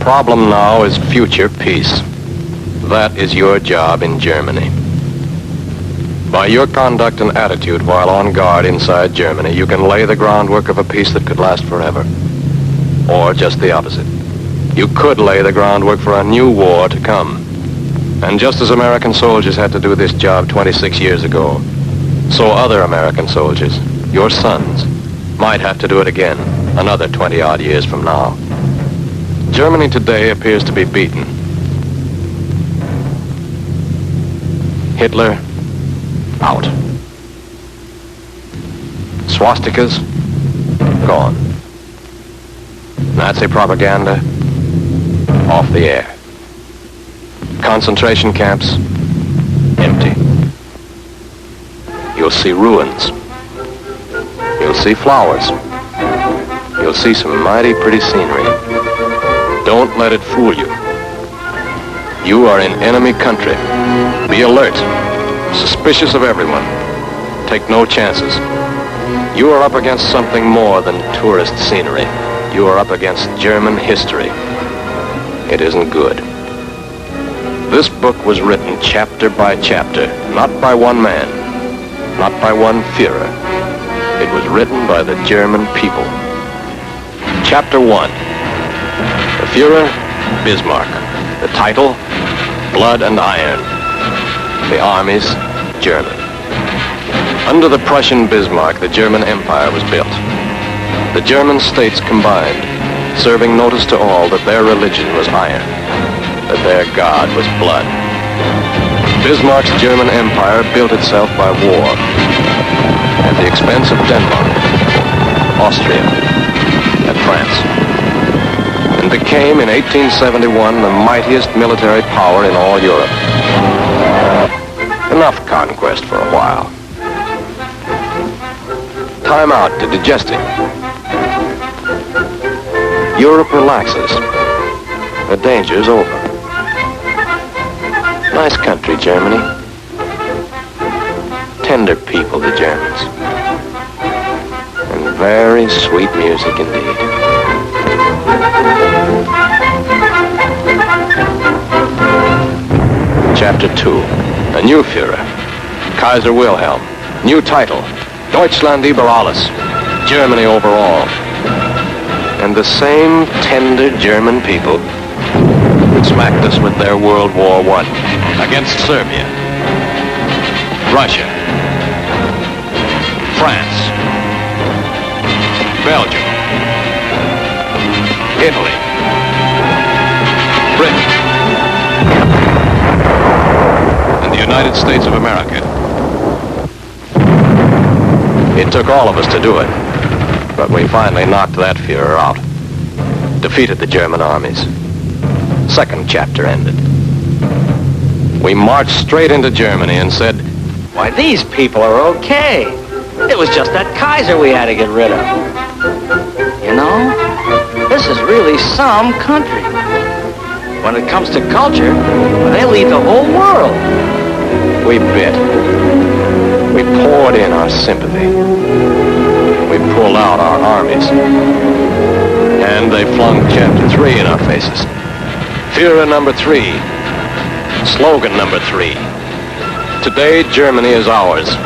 problem now is future peace. That is your job in Germany. By your conduct and attitude while on guard inside Germany, you can lay the groundwork of a peace that could last forever. Or just the opposite. You could lay the groundwork for a new war to come. And just as American soldiers had to do this job 26 years ago, so other American soldiers, your sons, might have to do it again another 20-odd years from now. Germany today appears to be beaten. Hitler, out. Swastikas, gone. Nazi propaganda, off the air. Concentration camps, empty. You'll see ruins. You'll see flowers. You'll see some mighty pretty scenery. Don't let it fool you. You are in enemy country. Be alert, suspicious of everyone. Take no chances. You are up against something more than tourist scenery. You are up against German history. It isn't good. This book was written chapter by chapter, not by one man, not by one Führer. It was written by the German people. Chapter 1. The Führer, Bismarck. The title, Blood and Iron. The armies, German. Under the Prussian Bismarck, the German Empire was built. The German states combined, serving notice to all that their religion was iron, that their God was blood. Bismarck's German Empire built itself by war, at the expense of Denmark, Austria, and France, and became in 1871 the mightiest military power in all Europe. Enough conquest for a while. Time out to digest it. Europe relaxes. The danger's over. Nice country, Germany. Tender people, the Germans. And very sweet music indeed. Chapter 2. A new Führer. Kaiser Wilhelm. New title. Deutschland über alles. Germany over all. And the same tender German people that smacked us with their World War I against Serbia, Russia, France, Belgium, Italy, Britain, and the United States of America. It took all of us to do it, but we finally knocked that Führer out, defeated the German armies. Second chapter ended. We marched straight into Germany and said, "Why, these people are okay. It was just that Kaiser we had to get rid of. You know, this is really some country. When it comes to culture, they lead the whole world." We bit. We poured in our sympathy. We pulled out our armies. And they flung chapter 3 in our faces. Führer number 3. Slogan number 3. Today, Germany is ours.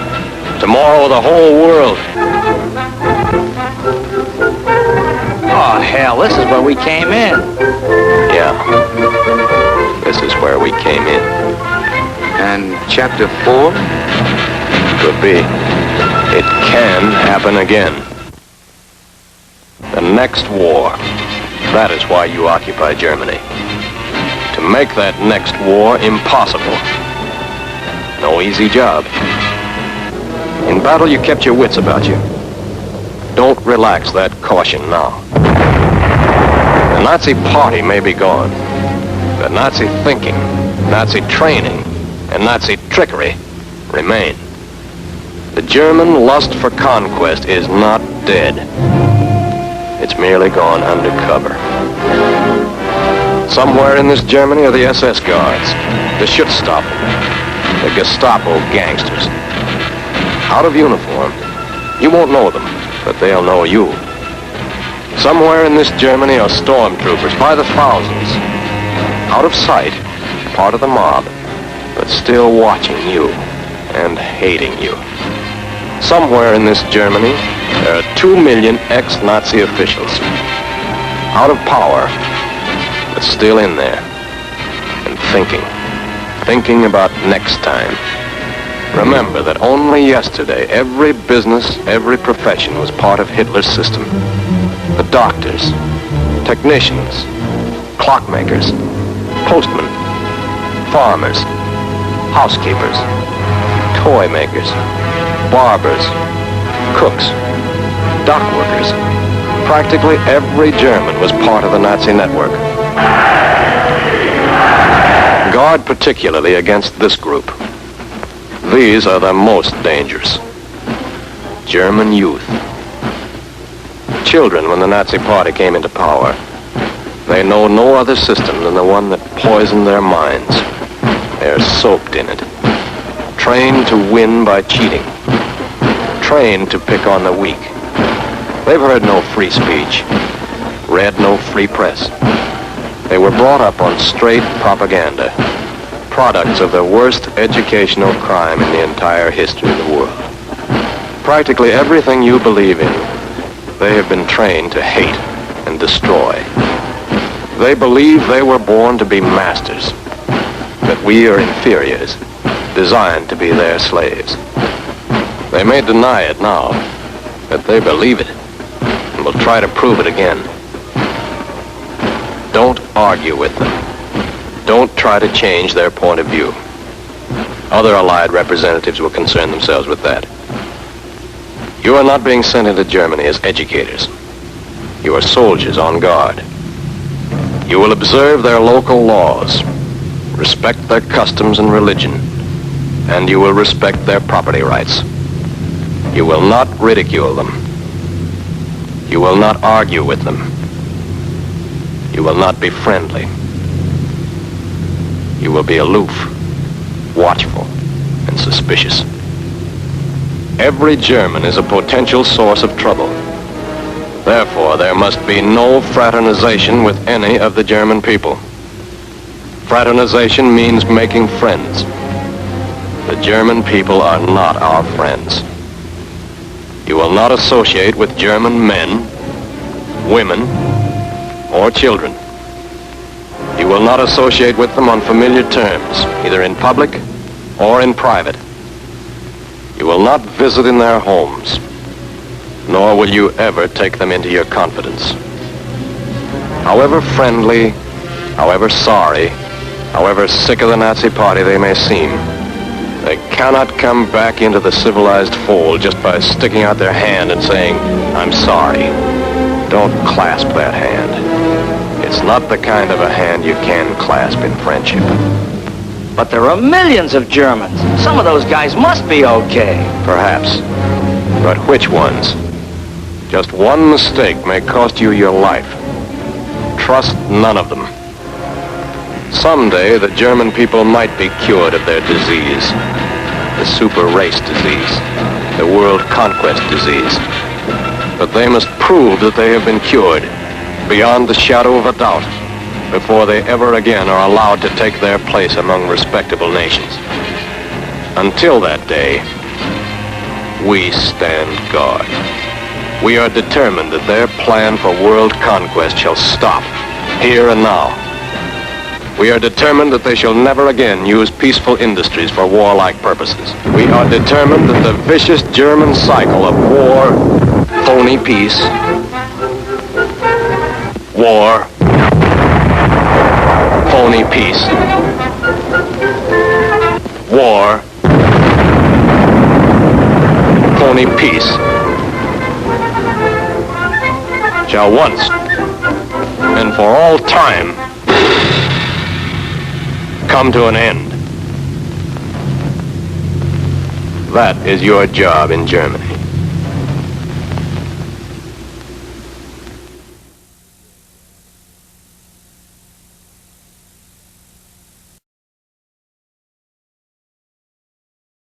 Tomorrow, the whole world. Oh, hell, this is where we came in. Yeah. This is where we came in. And chapter 4? Could be. It can happen again. The next war. That is why you occupy Germany. To make that next war impossible. No easy job. In battle, you kept your wits about you. Don't relax that caution now. The Nazi party may be gone. But Nazi thinking, Nazi training, and Nazi trickery remain. The German lust for conquest is not dead. It's merely gone undercover. Somewhere in this Germany are the SS guards, the Schutzstaffel, the Gestapo gangsters. Out of uniform. You won't know them, but they'll know you. Somewhere in this Germany are stormtroopers by the thousands. Out of sight, part of the mob, but still watching you and hating you. Somewhere in this Germany, there are 2 million ex-Nazi officials. Out of power, but still in there. And thinking about next time. Remember that only yesterday, every business, every profession was part of Hitler's system. The doctors, technicians, clockmakers, postmen, farmers, housekeepers, toy makers, barbers, cooks, dock workers. Practically every German was part of the Nazi network. Guard particularly against this group. These are the most dangerous. German youth. Children, when the Nazi Party came into power, they know no other system than the one that poisoned their minds. They're soaked in it. Trained to win by cheating. Trained to pick on the weak. They've heard no free speech. Read no free press. They were brought up on straight propaganda. Products of the worst educational crime in the entire history of the world. Practically everything you believe in, they have been trained to hate and destroy. They believe they were born to be masters, that we are inferiors, designed to be their slaves. They may deny it now, but they believe it, and will try to prove it again. Don't argue with them. Don't try to change their point of view. Other Allied representatives will concern themselves with that. You are not being sent into Germany as educators. You are soldiers on guard. You will observe their local laws, respect their customs and religion, and you will respect their property rights. You will not ridicule them. You will not argue with them. You will not be friendly. You will be aloof, watchful, and suspicious. Every German is a potential source of trouble. Therefore, there must be no fraternization with any of the German people. Fraternization means making friends. The German people are not our friends. You will not associate with German men, women, or children. You will not associate with them on familiar terms, either in public or in private. You will not visit in their homes, nor will you ever take them into your confidence. However friendly, however sorry, however sick of the Nazi Party they may seem, they cannot come back into the civilized fold just by sticking out their hand and saying, "I'm sorry." Don't clasp that hand. It's not the kind of a hand you can clasp in friendship. But there are millions of Germans. Some of those guys must be okay. Perhaps. But which ones? Just one mistake may cost you your life. Trust none of them. Someday, the German people might be cured of their disease. The super race disease. The world conquest disease. But they must prove that they have been cured, beyond the shadow of a doubt, before they ever again are allowed to take their place among respectable nations. Until that day, we stand guard. We are determined that their plan for world conquest shall stop, here and now. We are determined that they shall never again use peaceful industries for warlike purposes. We are determined that the vicious German cycle of war, phony peace, war, phony peace, war, phony peace, shall once and for all time come to an end. That is your job in Germany.